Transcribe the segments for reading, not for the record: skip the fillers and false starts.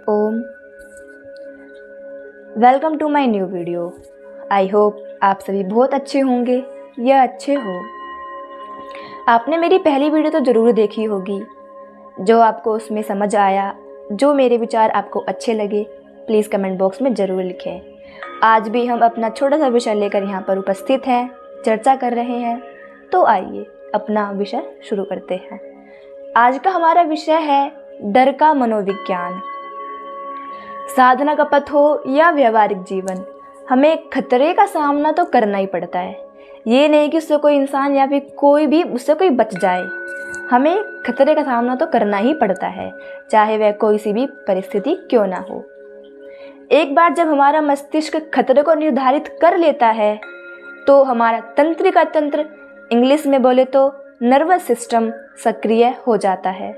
Om. Welcome to my new video. I hope आप सभी बहुत अच्छे होंगे या अच्छे हो। आपने मेरी पहली वीडियो तो ज़रूर देखी होगी। जो आपको उसमें समझ आया, जो मेरे विचार आपको अच्छे लगे, प्लीज़ कमेंट बॉक्स में ज़रूर लिखें। आज भी हम अपना छोटा सा विषय लेकर यहाँ पर उपस्थित हैं, चर्चा कर रहे हैं। तो आइए अपना विषय शुरू करते हैं। आज का हमारा विषय है डर का मनोविज्ञान। साधना का पथ हो या व्यवहारिक जीवन, हमें खतरे का सामना तो करना ही पड़ता है। ये नहीं कि उससे कोई इंसान या फिर कोई भी उससे कोई बच जाए। हमें खतरे का सामना तो करना ही पड़ता है, चाहे वह कोई सी भी परिस्थिति क्यों ना हो। एक बार जब हमारा मस्तिष्क खतरे को निर्धारित कर लेता है तो हमारा तंत्रिका तंत्र, इंग्लिश में बोले तो नर्वस सिस्टम, सक्रिय हो जाता है।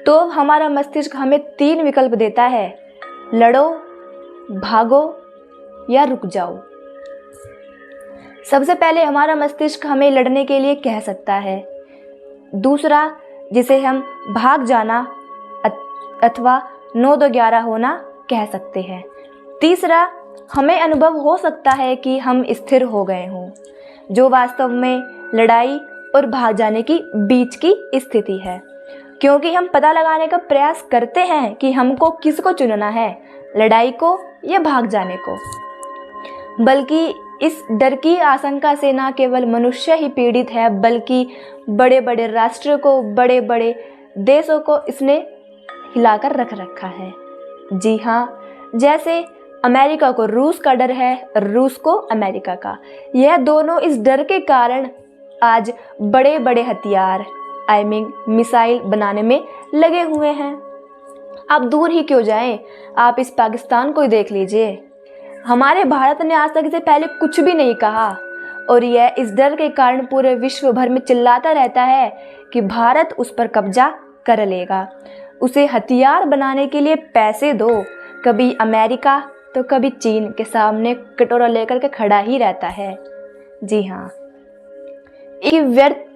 तो हमारा मस्तिष्क हमें 3 विकल्प देता है: लड़ो, भागो या रुक जाओ। सबसे पहले हमारा मस्तिष्क हमें लड़ने के लिए कह सकता है। दूसरा, जिसे हम भाग जाना अथवा 9-2-11 होना कह सकते हैं। तीसरा, हमें अनुभव हो सकता है कि हम स्थिर हो गए हों, जो वास्तव में लड़ाई और भाग जाने की बीच की स्थिति है, क्योंकि हम पता लगाने का प्रयास करते हैं कि हमको किसको चुनना है, लड़ाई को या भाग जाने को। बल्कि इस डर की आशंका से न केवल मनुष्य ही पीड़ित है, बल्कि बड़े बड़े राष्ट्र को, बड़े बड़े देशों को इसने हिलाकर रख रखा है। जी हाँ, जैसे अमेरिका को रूस का डर है, रूस को अमेरिका का। यह दोनों इस डर के कारण आज बड़े बड़े हथियार, मिसाइल बनाने में लगे हुए हैं। आप दूर ही क्यों जाएं, आप इस पाकिस्तान को ही देख लीजिए। हमारे भारत ने आज तक इसे पहले कुछ भी नहीं कहा, और यह इस डर के कारण पूरे विश्व भर में चिल्लाता रहता है कि भारत उस पर कब्जा कर लेगा। उसे हथियार बनाने के लिए पैसे दो। कभी अमेरिका तो कभी चीन के सामने कटोरा लेकर के खड़ा ही रहता है। जी हाँ,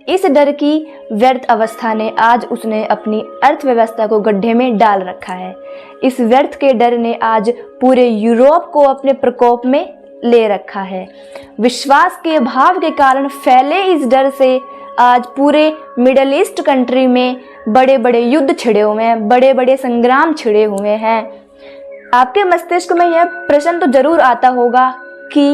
इस डर की व्यर्थ अवस्था ने आज उसने अपनी अर्थव्यवस्था को गड्ढे में डाल रखा है। इस व्यर्थ के डर ने आज पूरे यूरोप को अपने प्रकोप में ले रखा है। विश्वास के अभाव के कारण फैले इस डर से आज पूरे मिडिल ईस्ट कंट्री में बड़े बड़े युद्ध छिड़े हुए हैं, बड़े बड़े संग्राम छिड़े हुए हैं। आपके मस्तिष्क में यह प्रश्न तो जरूर आता होगा कि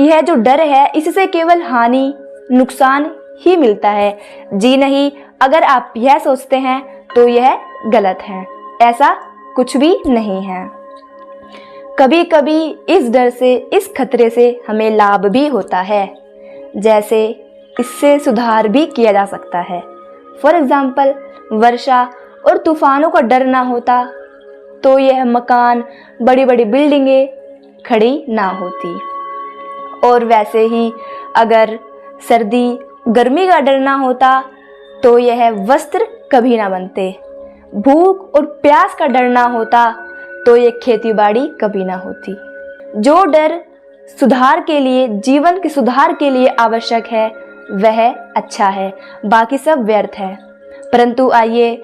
यह जो डर है, इससे केवल हानि, नुकसान ही मिलता है। जी नहीं, अगर आप यह सोचते हैं तो यह गलत है। ऐसा कुछ भी नहीं है। कभी कभी इस डर से, इस खतरे से हमें लाभ भी होता है। जैसे इससे सुधार भी किया जा सकता है। फॉर एग्जाम्पल, वर्षा और तूफानों का डर ना होता तो यह मकान, बड़ी बड़ी बिल्डिंगें खड़ी ना होती। और वैसे ही अगर सर्दी, गर्मी का डर ना होता तो यह वस्त्र कभी ना बनते। भूख और प्यास का डर ना होता तो ये खेती बाड़ी कभी ना होती। जो डर सुधार के लिए, जीवन के सुधार के लिए आवश्यक है, वह अच्छा है, बाकी सब व्यर्थ है। परंतु आइए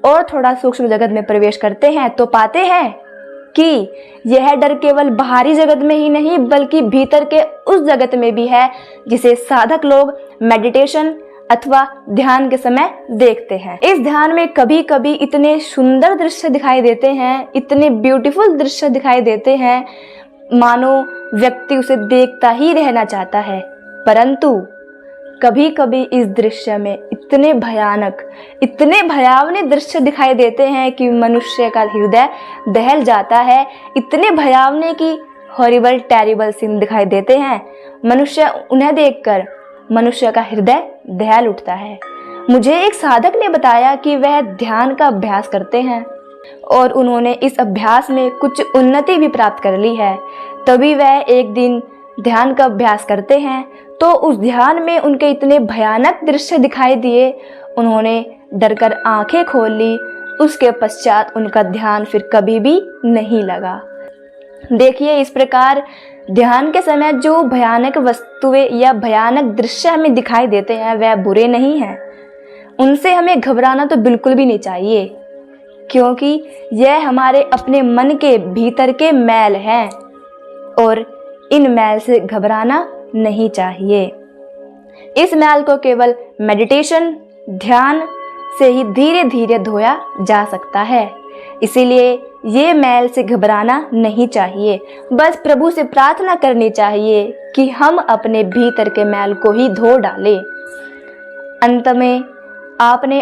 और थोड़ा सूक्ष्म जगत में प्रवेश करते हैं तो पाते हैं कि यह डर केवल बाहरी जगत में ही नहीं, बल्कि भीतर के उस जगत में भी है जिसे साधक लोग मेडिटेशन अथवा ध्यान के समय देखते हैं। इस ध्यान में कभी कभी इतने सुंदर दृश्य दिखाई देते हैं, इतने ब्यूटीफुल दृश्य दिखाई देते हैं, मानो व्यक्ति उसे देखता ही रहना चाहता है। परंतु कभी कभी इस दृश्य में इतने भयानक, इतने भयावने दृश्य दिखाई देते हैं कि मनुष्य का हृदय दहल जाता है। इतने भयावने की हॉरिबल, टेरिबल सीन दिखाई देते हैं, उन्हें देखकर मनुष्य का हृदय दहल उठता है। मुझे एक साधक ने बताया कि वह ध्यान का अभ्यास करते हैं और उन्होंने इस अभ्यास में कुछ उन्नति भी प्राप्त कर ली है। तभी वह एक दिन ध्यान का अभ्यास करते हैं तो उस ध्यान में उनके इतने भयानक दृश्य दिखाई दिए, उन्होंने डरकर आंखें खोल ली। उसके पश्चात उनका ध्यान फिर कभी भी नहीं लगा। देखिए, इस प्रकार ध्यान के समय जो भयानक वस्तुएं या भयानक दृश्य हमें दिखाई देते हैं, वह बुरे नहीं हैं। उनसे हमें घबराना तो बिल्कुल भी नहीं चाहिए। क्योंकि यह हमारे अपने मन के भीतर के मैल हैं और इन मैल से घबराना नहीं चाहिए। इस मैल को केवल मेडिटेशन, ध्यान से ही धीरे धीरे धोया जा सकता है। इसीलिए ये मैल से घबराना नहीं चाहिए, बस प्रभु से प्रार्थना करनी चाहिए कि हम अपने भीतर के मैल को ही धो डालें। अंत में आपने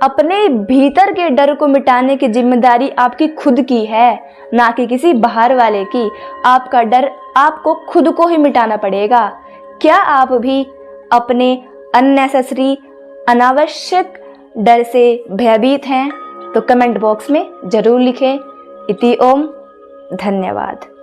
अपने भीतर के डर को मिटाने की जिम्मेदारी आपकी खुद की है, ना कि किसी बाहर वाले की। आपका डर आपको खुद को ही मिटाना पड़ेगा। क्या आप भी अपने अननेसेसरी, अनावश्यक डर से भयभीत हैं? तो कमेंट बॉक्स में जरूर लिखें। इति ओम। धन्यवाद।